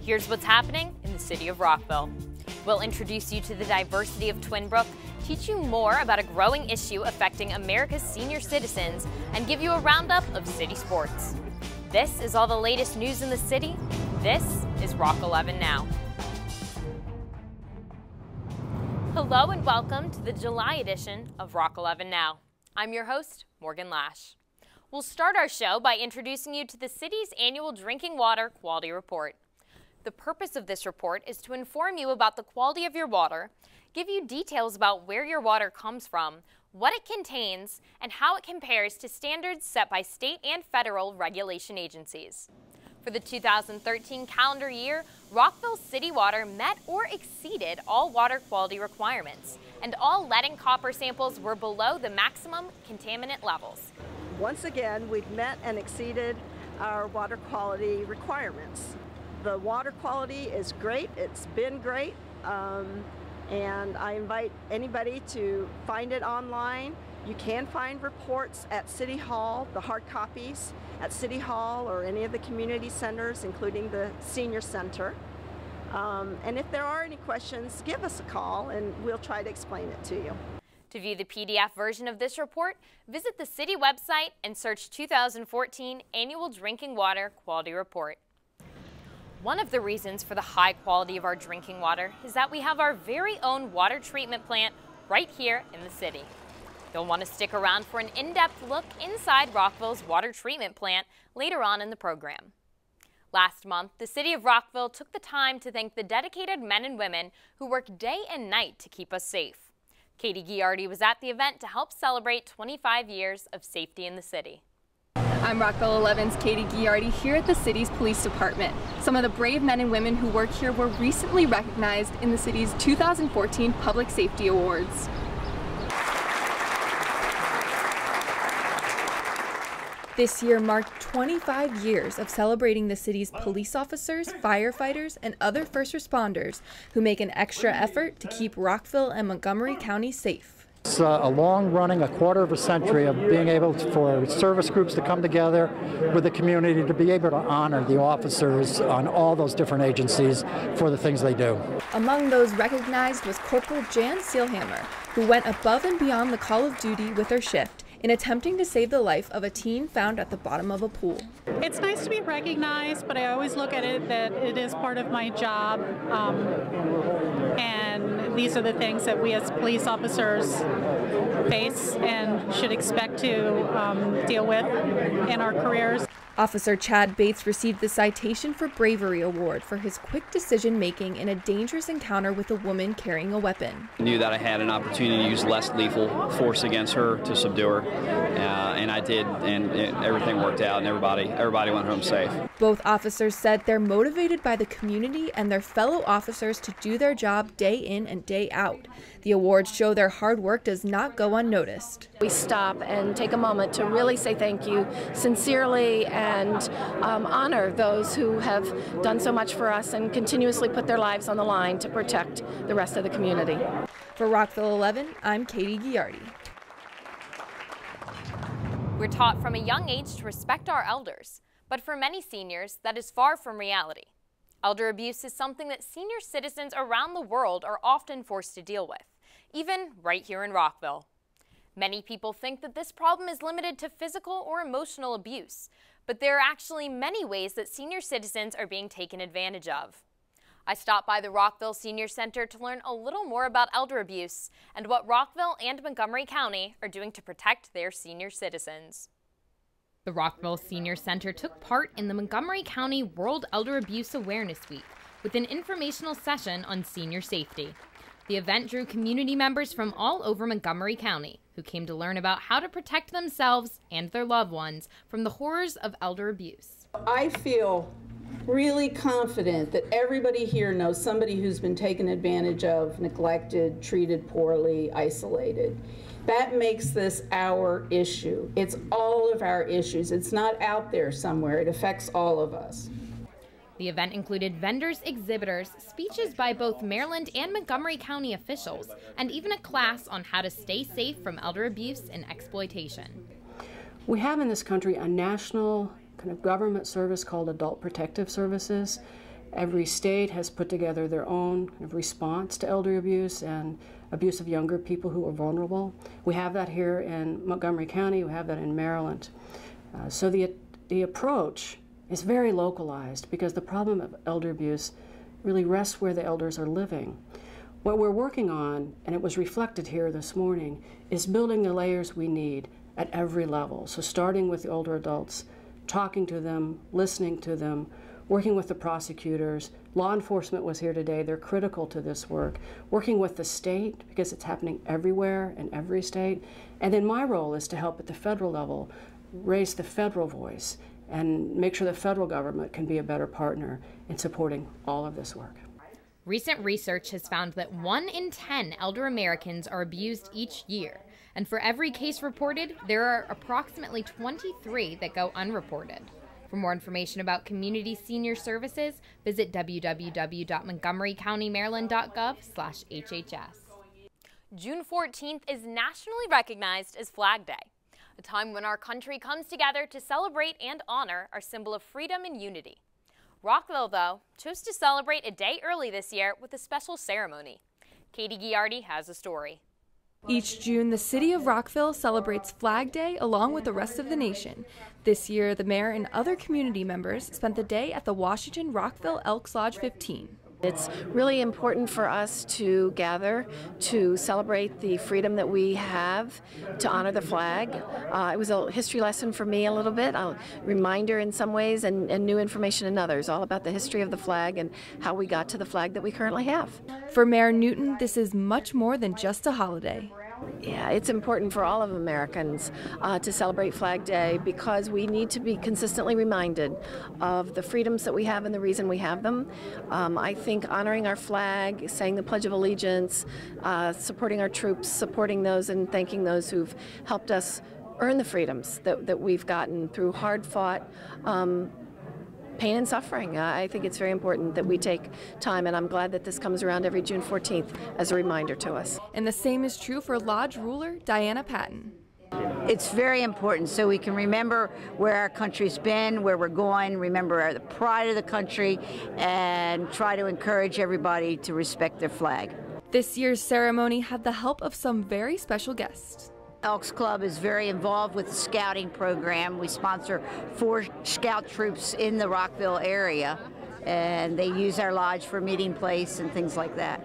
Here's what's happening in the city of Rockville. We'll introduce you to the diversity of Twinbrook, teach you more about a growing issue affecting America's senior citizens, and give you a roundup of city sports. This is all the latest news in the city. This is Rock 11 Now. Hello and welcome to the July edition of Rock 11 Now. I'm your host, Morgan Lash. We'll start our show by introducing you to the city's annual Drinking Water Quality Report. The purpose of this report is to inform you about the quality of your water, give you details about where your water comes from, what it contains, and how it compares to standards set by state and federal regulation agencies. For the 2013 calendar year, Rockville City Water met or exceeded all water quality requirements, and all lead and copper samples were below the maximum contaminant levels. Once again, we've met and exceeded our water quality requirements. The water quality is great, it's been great, and I invite anybody to find it online. You can find reports at City Hall, the hard copies at City Hall or any of the community centers, including the Senior Center. And if there are any questions, give us a call and we'll try to explain it to you. To view the PDF version of this report, visit the city website and search 2014 Annual Drinking Water Quality Report. One of the reasons for the high quality of our drinking water is that we have our very own water treatment plant right here in the city. You'll want to stick around for an in-depth look inside Rockville's water treatment plant later on in the program. Last month, the city of Rockville took the time to thank the dedicated men and women who work day and night to keep us safe. Katie Ghiardi was at the event to help celebrate 25 years of safety in the city. I'm Rockville 11's Katie Ghiardi here at the city's police department. Some of the brave men and women who work here were recently recognized in the city's 2014 Public Safety Awards. This year marked 25 years of celebrating the city's police officers, firefighters, and other first responders who make an extra effort to keep Rockville and Montgomery County safe. It's a long-running, a quarter of a century of being able for service groups to come together with the community to be able to honor the officers on all those different agencies for the things they do. Among those recognized was Corporal Jan Seelhammer, who went above and beyond the call of duty with her shift in attempting to save the life of a teen found at the bottom of a pool. It's nice to be recognized, but I always look at it that it is part of my job, and these are the things that we as police officers face and should expect to deal with in our careers. Officer Chad Bates received the Citation for Bravery Award for his quick decision-making in a dangerous encounter with a woman carrying a weapon. I knew that I had an opportunity to use less lethal force against her to subdue her, and I did, and everything worked out, and everybody went home safe. Both officers said they're motivated by the community and their fellow officers to do their job day in and day out. The awards show their hard work does not go unnoticed. We stop and take a moment to really say thank you sincerely and honor those who have done so much for us and continuously put their lives on the line to protect the rest of the community. For Rockville 11, I'm Katie Ghiardi. We're taught from a young age to respect our elders, but for many seniors, that is far from reality. Elder abuse is something that senior citizens around the world are often forced to deal with, even right here in Rockville. Many people think that this problem is limited to physical or emotional abuse, but there are actually many ways that senior citizens are being taken advantage of. I stopped by the Rockville Senior Center to learn a little more about elder abuse and what Rockville and Montgomery County are doing to protect their senior citizens. The Rockville Senior Center took part in the Montgomery County World Elder Abuse Awareness Week with an informational session on senior safety. The event drew community members from all over Montgomery County who came to learn about how to protect themselves and their loved ones from the horrors of elder abuse. I feel really confident that everybody here knows somebody who's been taken advantage of, neglected, treated poorly, isolated. That makes this our issue. It's all of our issues. It's not out there somewhere. It affects all of us. The event included vendors, exhibitors, speeches by both Maryland and Montgomery County officials, and even a class on how to stay safe from elder abuse and exploitation. We have in this country a national kind of government service called Adult Protective Services, Every state has put together their own response to elder abuse and abuse of younger people who are vulnerable. We have that here in Montgomery County, we have that in Maryland. So the approach is very localized because the problem of elder abuse really rests where the elders are living. What we're working on, and it was reflected here this morning, is building the layers we need at every level. So starting with the older adults, talking to them, listening to them, working with the prosecutors. Law enforcement was here today. They're critical to this work. Working with the state, because it's happening everywhere in every state. And then my role is to help at the federal level, raise the federal voice, and make sure the federal government can be a better partner in supporting all of this work. Recent research has found that 1 in 10 elder Americans are abused each year. And for every case reported, there are approximately 23 that go unreported. For more information about community senior services, visit www.montgomerycountymaryland.gov/HHS. June 14th is nationally recognized as Flag Day, a time when our country comes together to celebrate and honor our symbol of freedom and unity. Rockville, though, chose to celebrate a day early this year with a special ceremony. Katie Giardi has a story. Each June, the city of Rockville celebrates Flag Day along with the rest of the nation. This year, the mayor and other community members spent the day at the Washington Rockville Elks Lodge 15. It's really important for us to gather to celebrate the freedom that we have, to honor the flag. It was a history lesson for me a little bit, a reminder in some ways and new information in others, all about the history of the flag and how we got to the flag that we currently have. For Mayor Newton, this is much more than just a holiday. Yeah, it's important for all of Americans to celebrate Flag Day because we need to be consistently reminded of the freedoms that we have and the reason we have them. I think honoring our flag, saying the Pledge of Allegiance, supporting our troops, supporting those and thanking those who've helped us earn the freedoms that we've gotten through hard-fought pain and suffering. I think it's very important that we take time, and I'm glad that this comes around every June 14th as a reminder to us. And the same is true for Lodge ruler Diana Patton. It's very important so we can remember where our country's been, where we're going, remember the pride of the country, and try to encourage everybody to respect their flag. This year's ceremony had the help of some very special guests. Elks Club is very involved with the scouting program. We sponsor 4 scout troops in the Rockville area, and they use our lodge for meeting place and things like that.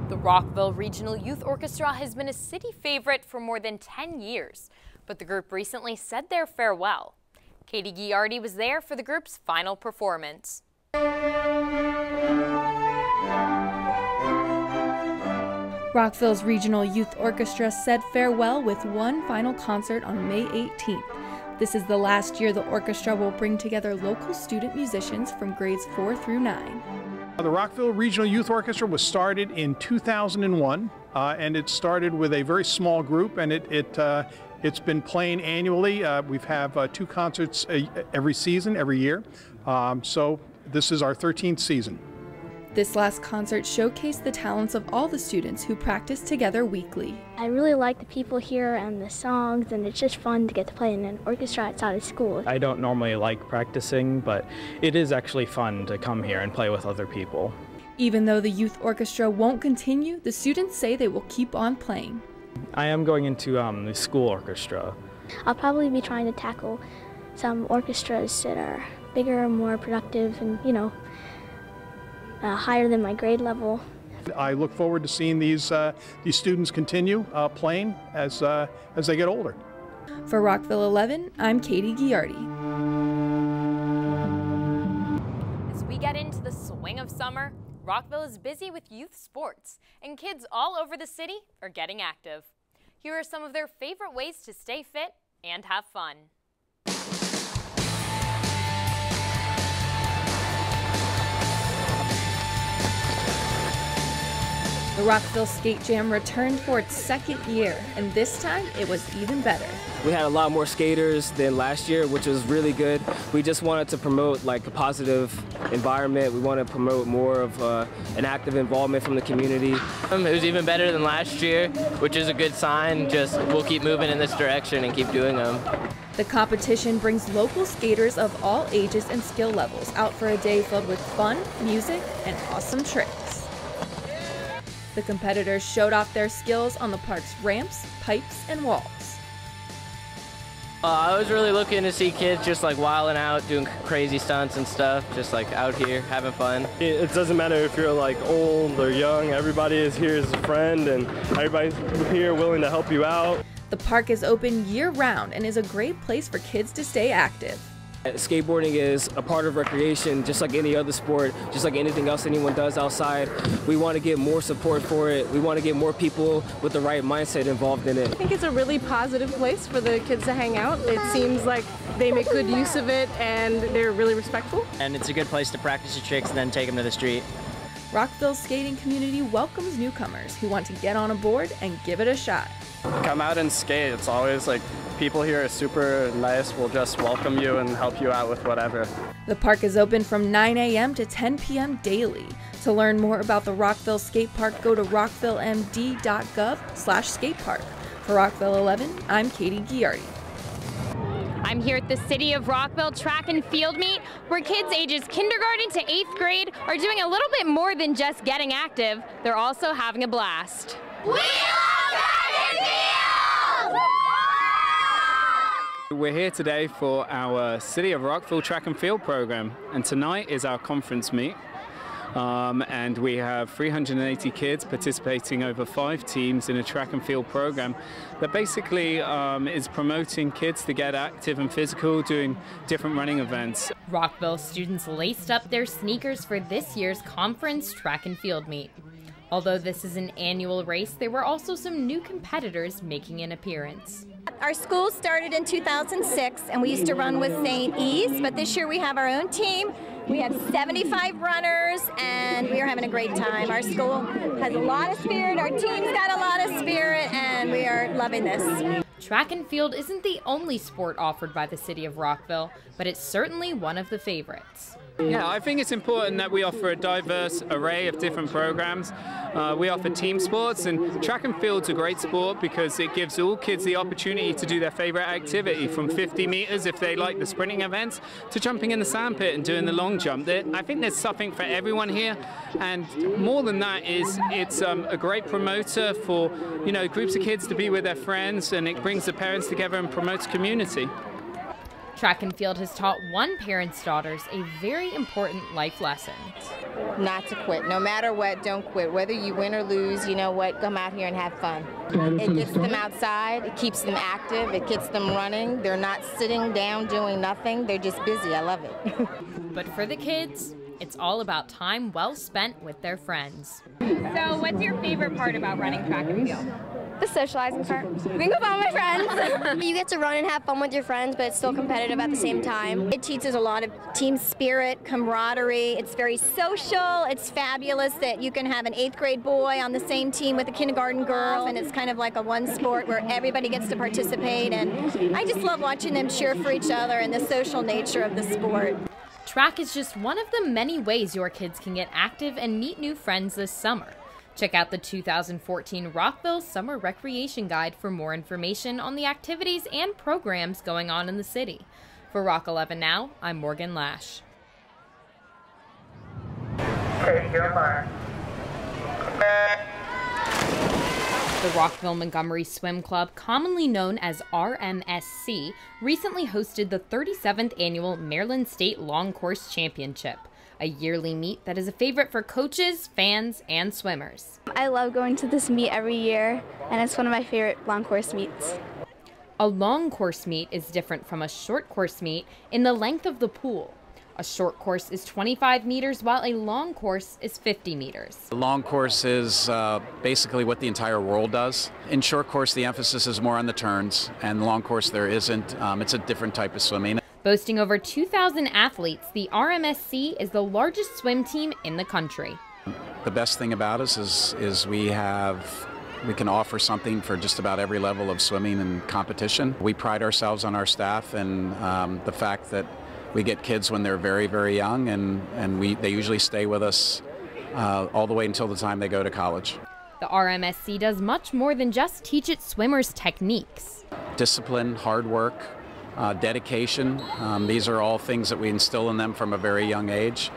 The Rockville Regional Youth Orchestra has been a city favorite for more than 10 years, but the group recently said their farewell. Katie Giardi was there for the group's final performance. Rockville's Regional Youth Orchestra said farewell with one final concert on May 18th. This is the last year the orchestra will bring together local student musicians from grades 4 through 9. The Rockville Regional Youth Orchestra was started in 2001, and it started with a very small group, and it's been playing annually. We have 2 concerts every season, every year, so this is our 13th season. This last concert showcased the talents of all the students who practice together weekly. I really like the people here and the songs, and it's just fun to get to play in an orchestra outside of school. I don't normally like practicing, but it is actually fun to come here and play with other people. Even though the youth orchestra won't continue, the students say they will keep on playing. I am going into the school orchestra. I'll probably be trying to tackle some orchestras that are bigger and more productive and, higher than my grade level. I look forward to seeing these students continue playing as they get older. For Rockville 11, I'm Katie Giardi. As we get into the swing of summer, Rockville is busy with youth sports, and kids all over the city are getting active. Here are some of their favorite ways to stay fit and have fun. The Rockville Skate Jam returned for its 2nd year, and this time it was even better. We had a lot more skaters than last year, which was really good. We just wanted to promote a positive environment. We want to promote more of an active involvement from the community. It was even better than last year, which is a good sign. Just we'll keep moving in this direction and keep doing them. The competition brings local skaters of all ages and skill levels out for a day filled with fun, music, and awesome tricks. The competitors showed off their skills on the park's ramps, pipes, and walls. I was really looking to see kids just like wilding out, doing crazy stunts and stuff, just like out here having fun. It doesn't matter if you're like old or young, everybody is here as a friend and everybody's here willing to help you out. The park is open year-round and is a great place for kids to stay active. Skateboarding is a part of recreation, just like any other sport, just like anything else anyone does outside. We want to get more support for it. We want to get more people with the right mindset involved in it. I think it's a really positive place for the kids to hang out. It seems like they make good use of it and they're really respectful. And it's a good place to practice your tricks and then take them to the street. Rockville's skating community welcomes newcomers who want to get on a board and give it a shot. Come out and skate. It's always like people here are super nice. We'll just welcome you and help you out with whatever. The park is open from 9 a.m. to 10 p.m. daily. To learn more about the Rockville Skate Park, go to rockvillemd.gov/skatepark. For Rockville 11, I'm Katie Giardi. I'm here at the City of Rockville track and field meet, where kids ages kindergarten to 8th grade are doing a little bit more than just getting active. They're also having a blast. We love track and field! We're here today for our City of Rockville track and field program, and tonight is our conference meet. And we have 380 kids participating over 5 teams in a track and field program that basically is promoting kids to get active and physical, doing different running events. Rockville students laced up their sneakers for this year's conference track and field meet. Although this is an annual race, there were also some new competitors making an appearance. Our school started in 2006 and we used to run with St. E's, but this year we have our own team. We have 75 runners and we are having a great time. Our school has a lot of spirit, our team's got a lot of spirit, and we are loving this. Track and field isn't the only sport offered by the City of Rockville, but it's certainly one of the favorites. Yeah, I think it's important that we offer a diverse array of different programs. We offer team sports, and track and field's a great sport because it gives all kids the opportunity to do their favorite activity, from 50 meters if they like the sprinting events, to jumping in the sandpit and doing the long jump. I think there's something for everyone here, and more than that is it's a great promoter for groups of kids to be with their friends, and it brings the parents together and promotes community. Track and field has taught one parent's daughters a very important life lesson. Not to quit. No matter what, don't quit. Whether you win or lose, you know what, come out here and have fun. It gets them outside, it keeps them active, it gets them running. They're not sitting down doing nothing, they're just busy. I love it. But for the kids, it's all about time well spent with their friends. So what's your favorite part about running track and field? The socializing part. Being with all my friends. You get to run and have fun with your friends, but it's still competitive at the same time. It teaches a lot of team spirit, camaraderie. It's very social. It's fabulous that you can have an 8th grade boy on the same team with a kindergarten girl, and it's kind of like a one sport where everybody gets to participate, and I just love watching them cheer for each other and the social nature of the sport. Track is just one of the many ways your kids can get active and meet new friends this summer. Check out the 2014 Rockville Summer Recreation Guide for more information on the activities and programs going on in the city. For Rock 11 Now, I'm Morgan Lash. Take your mark. The Rockville Montgomery Swim Club, commonly known as RMSC, recently hosted the 37th annual Maryland State Long Course Championship, a yearly meet that is a favorite for coaches, fans, and swimmers. I love going to this meet every year, and it's one of my favorite long course meets. A long course meet is different from a short course meet in the length of the pool. A short course is 25 meters, while a long course is 50 meters. The long course is basically what the entire world does. In short course, the emphasis is more on the turns, and the long course there isn't. It's a different type of swimming. Boasting over 2,000 athletes, the RMSC is the largest swim team in the country. The best thing about us is we can offer something for just about every level of swimming and competition. We pride ourselves on our staff and the fact that we get kids when they're very, very young, and they usually stay with us all the way until the time they go to college. The RMSC does much more than just teach its swimmers techniques. Discipline, hard work, dedication. These are all things that we instill in them from a very young age.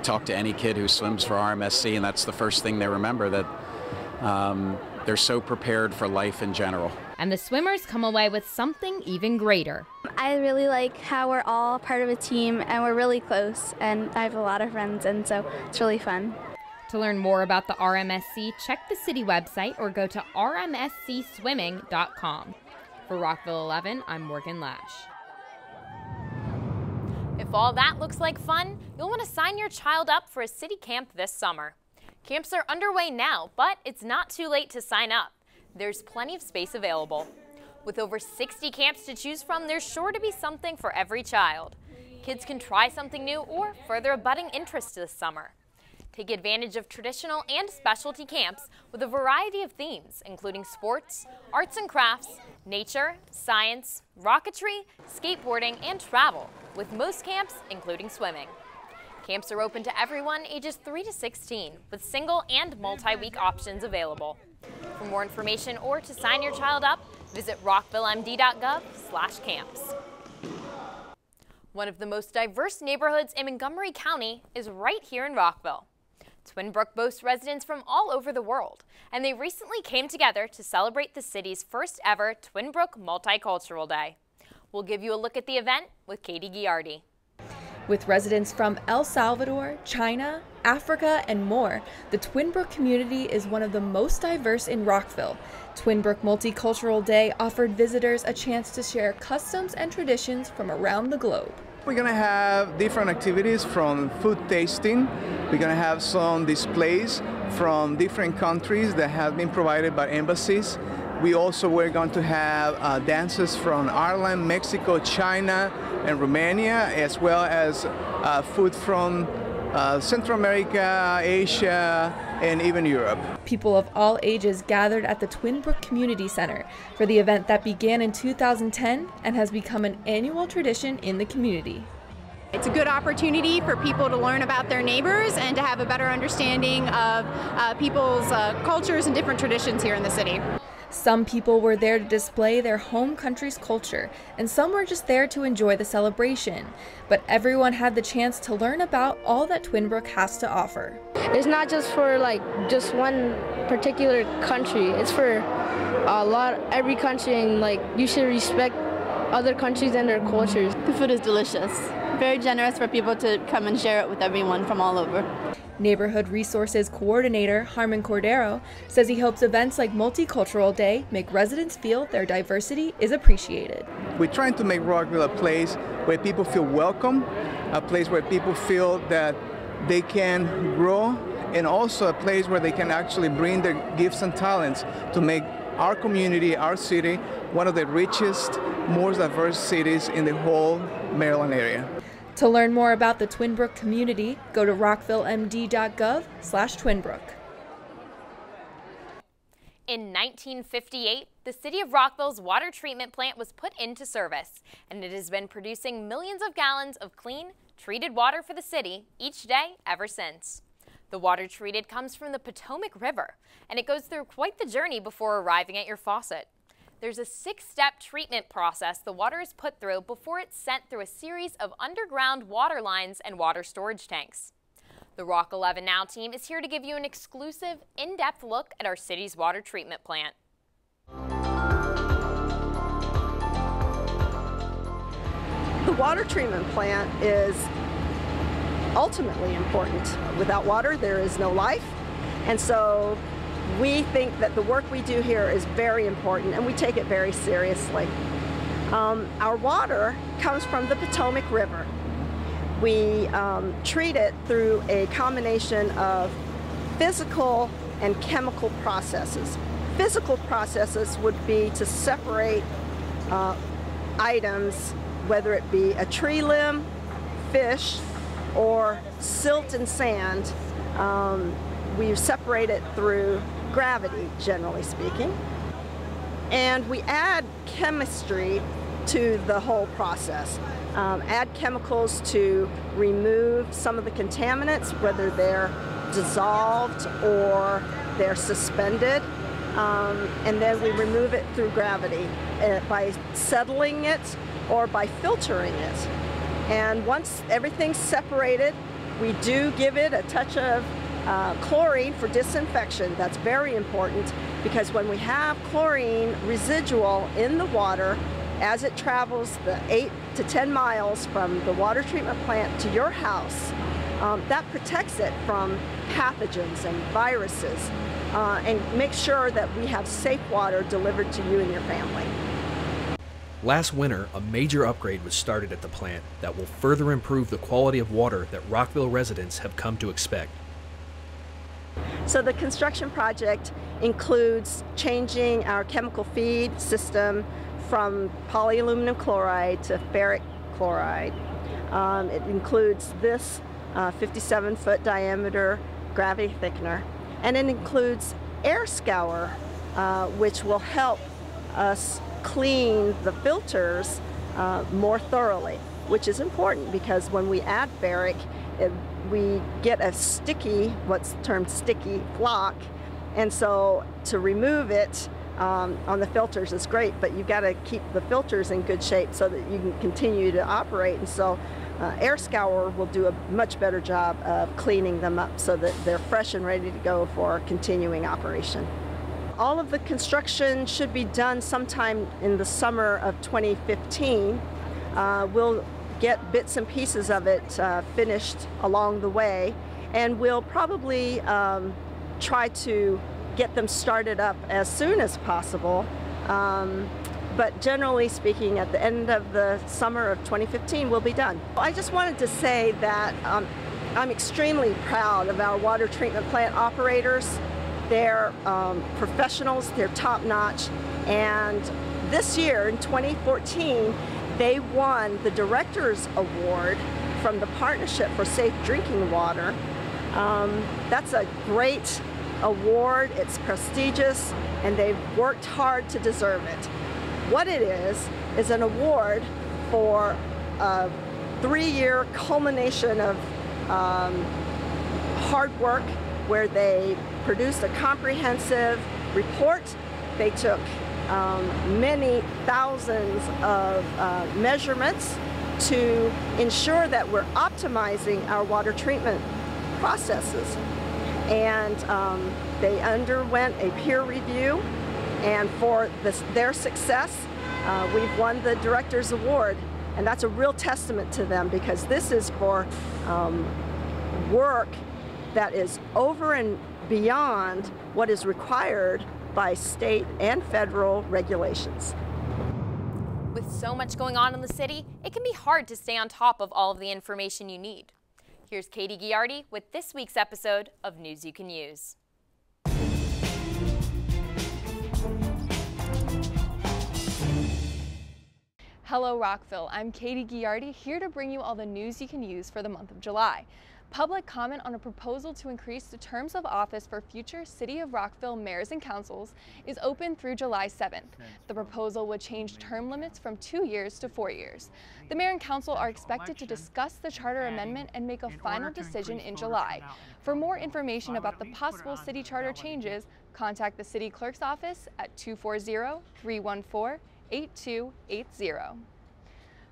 Talk to any kid who swims for RMSC, and that's the first thing they remember, that they're so prepared for life in general. And the swimmers come away with something even greater. I really like how we're all part of a team and we're really close, and I have a lot of friends, and so it's really fun. To learn more about the RMSC, check the city website or go to rmscswimming.com. For Rockville 11, I'm Morgan Lash. If all that looks like fun, you'll want to sign your child up for a city camp this summer. Camps are underway now, but it's not too late to sign up. There's plenty of space available. With over 60 camps to choose from, there's sure to be something for every child. Kids can try something new or further a budding interest this summer. Take advantage of traditional and specialty camps with a variety of themes, including sports, arts and crafts, nature, science, rocketry, skateboarding, and travel, with most camps including swimming. Camps are open to everyone ages 3 to 16, with single and multi-week options available. For more information or to sign your child up, visit rockvillemd.gov/camps. One of the most diverse neighborhoods in Montgomery County is right here in Rockville. Twin Brook boasts residents from all over the world, and they recently came together to celebrate the city's first ever Twin Brook Multicultural Day. We'll give you a look at the event with Katie Giardi. With residents from El Salvador, China, Africa, and more, the Twin Brook community is one of the most diverse in Rockville. Twin Brook Multicultural Day offered visitors a chance to share customs and traditions from around the globe. We're going to have different activities, from food tasting. We're going to have some displays from different countries that have been provided by embassies. We also were going to have dances from Ireland, Mexico, China, and Romania, as well as food from Central America, Asia, and even Europe. People of all ages gathered at the Twin Brook Community Center for the event that began in 2010 and has become an annual tradition in the community. It's a good opportunity for people to learn about their neighbors and to have a better understanding of people's cultures and different traditions here in the city. Some people were there to display their home country's culture, and some were just there to enjoy the celebration. But everyone had the chance to learn about all that Twin Brook has to offer. It's not just for just one particular country. It's for every country, and you should respect other countries and their cultures. The food is delicious. Very generous for people to come and share it with everyone from all over. Neighborhood Resources Coordinator Harmon Cordero says he hopes events like Multicultural Day make residents feel their diversity is appreciated. We're trying to make Rockville a place where people feel welcome, a place where people feel that they can grow, and also a place where they can actually bring their gifts and talents to make our community, our city, one of the richest, most diverse cities in the whole Maryland area. To learn more about the Twin Brook community, go to rockvillemd.gov/twinbrook. In 1958, the city of Rockville's water treatment plant was put into service, and it has been producing millions of gallons of clean, treated water for the city each day ever since. The water treated comes from the Potomac River, and it goes through quite the journey before arriving at your faucet. There's a 6-step treatment process the water is put through before it's sent through a series of underground water lines and water storage tanks. The Rock 11 Now team is here to give you an exclusive, in-depth look at our city's water treatment plant. The water treatment plant is ultimately important. Without water, there is no life, and so we think that the work we do here is very important, and we take it very seriously. Our water comes from the Potomac River. We treat it through a combination of physical and chemical processes. Physical processes would be to separate items, whether it be a tree limb, fish, or silt and sand. We separate it through gravity, generally speaking. And we add chemistry to the whole process. Add chemicals to remove some of the contaminants, whether they're dissolved or they're suspended. and then we remove it through gravity by settling it or by filtering it. And once everything's separated, we do give it a touch of chlorine for disinfection. That's very important, because when we have chlorine residual in the water, as it travels the 8 to 10 miles from the water treatment plant to your house, that protects it from pathogens and viruses, and makes sure that we have safe water delivered to you and your family. Last winter, a major upgrade was started at the plant that will further improve the quality of water that Rockville residents have come to expect. So the construction project includes changing our chemical feed system from polyaluminum chloride to ferric chloride. It includes this 57-foot diameter gravity thickener, and it includes air scour, which will help us clean the filters more thoroughly, which is important because when we add ferric, we get a sticky, what's termed sticky flock, and so to remove it on the filters is great, but you've got to keep the filters in good shape so that you can continue to operate. And so air scour will do a much better job of cleaning them up so that they're fresh and ready to go for continuing operation. All of the construction should be done sometime in the summer of 2015. We'll get bits and pieces of it finished along the way, and we'll probably try to get them started up as soon as possible. But generally speaking, at the end of the summer of 2015, we'll be done. I just wanted to say that I'm extremely proud of our water treatment plant operators. They're professionals, they're top-notch, and this year, in 2014, they won the Director's Award from the Partnership for Safe Drinking Water. That's a great award, it's prestigious, and they've worked hard to deserve it. What it is an award for a 3-year culmination of hard work where they produced a comprehensive report. They took many thousands of measurements to ensure that we're optimizing our water treatment processes. And they underwent a peer review, and for their success, we've won the Director's Award. And that's a real testament to them, because this is for work that is over and beyond what is required by state and federal regulations. With so much going on in the city, it can be hard to stay on top of all of the information you need. Here's Katie Giardi with this week's episode of News You Can Use. Hello Rockville, I'm Katie Giardi, here to bring you all the news you can use for the month of July. Public comment on a proposal to increase the terms of office for future City of Rockville mayors and councils is open through July 7th. The proposal would change term limits from 2 years to 4 years. The mayor and council are expected to discuss the charter amendment and make a final decision in July. For more information about the possible city charter changes, contact the city clerk's office at 240-314-8280.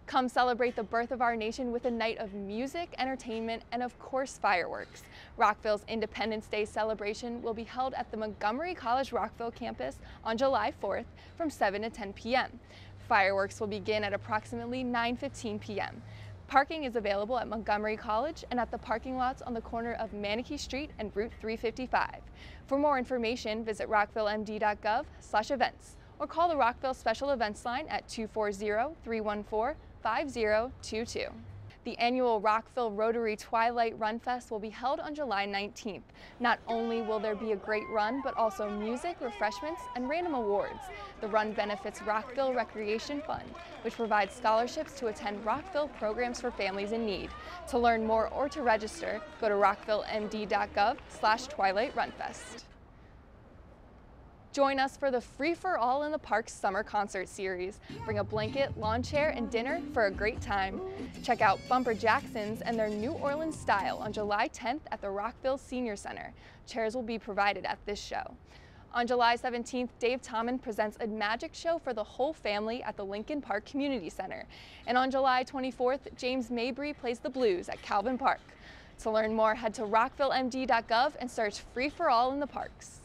Come celebrate the birth of our nation with a night of music, entertainment, and of course fireworks. Rockville's Independence Day celebration will be held at the Montgomery College Rockville campus on July 4th from 7 to 10 p.m. Fireworks will begin at approximately 9:15 p.m. Parking is available at Montgomery College and at the parking lots on the corner of Manakee Street and Route 355. For more information, visit rockvillemd.gov/events or call the Rockville Special Events line at 240-314-5022. The annual Rockville Rotary Twilight Run Fest will be held on July 19th. Not only will there be a great run, but also music, refreshments, and random awards. The run benefits Rockville Recreation Fund, which provides scholarships to attend Rockville programs for families in need. To learn more or to register, go to rockvillemd.gov/Twilight Run Fest. Join us for the Free for All in the Parks Summer Concert Series. Bring a blanket, lawn chair, and dinner for a great time. Check out Bumper Jacksons and their New Orleans style on July 10th at the Rockville Senior Center. Chairs will be provided at this show. On July 17th, Dave Tommen presents a magic show for the whole family at the Lincoln Park Community Center. And on July 24th, James Mabry plays the blues at Calvin Park. To learn more, head to rockvillemd.gov and search Free for All in the parks.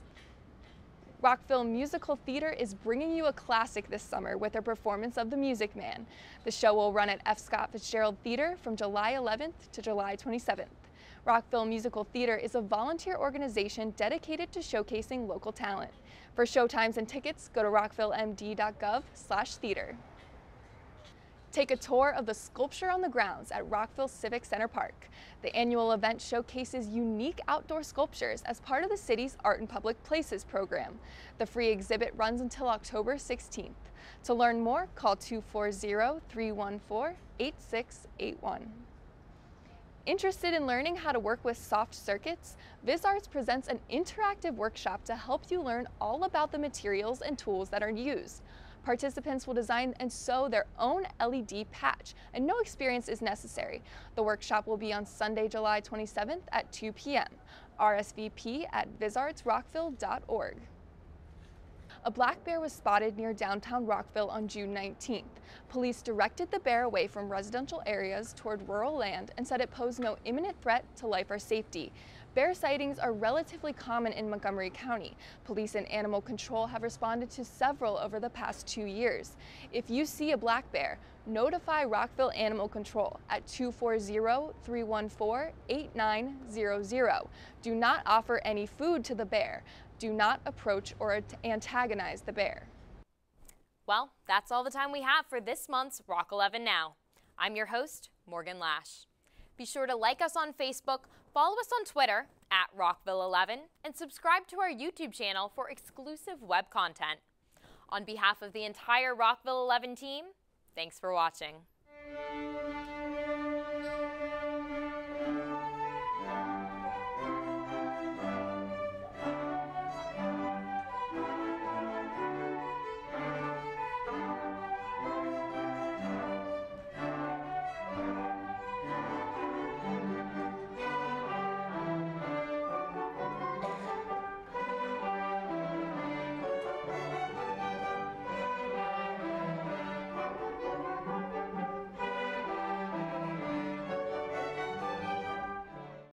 Rockville Musical Theater is bringing you a classic this summer with a performance of The Music Man. The show will run at F. Scott Fitzgerald Theater from July 11th to July 27th. Rockville Musical Theater is a volunteer organization dedicated to showcasing local talent. For showtimes and tickets, go to rockvillemd.gov/theater. Take a tour of the Sculpture on the Grounds at Rockville Civic Center Park. The annual event showcases unique outdoor sculptures as part of the city's Art in Public Places program. The free exhibit runs until October 16th. To learn more, call 240-314-8681. Interested in learning how to work with soft circuits? VisArts presents an interactive workshop to help you learn all about the materials and tools that are used. Participants will design and sew their own LED patch, and no experience is necessary. The workshop will be on Sunday, July 27th at 2 p.m. RSVP at visartsrockville.org. A black bear was spotted near downtown Rockville on June 19th. Police directed the bear away from residential areas toward rural land and said it posed no imminent threat to life or safety. Bear sightings are relatively common in Montgomery County. Police and animal control have responded to several over the past 2 years. If you see a black bear, notify Rockville Animal Control at 240-314-8900. Do not offer any food to the bear. Do not approach or antagonize the bear. Well, that's all the time we have for this month's Rock 11 Now. I'm your host, Morgan Lash. Be sure to like us on Facebook, follow us on Twitter at Rockville11, and subscribe to our YouTube channel for exclusive web content. On behalf of the entire Rockville 11 team, thanks for watching.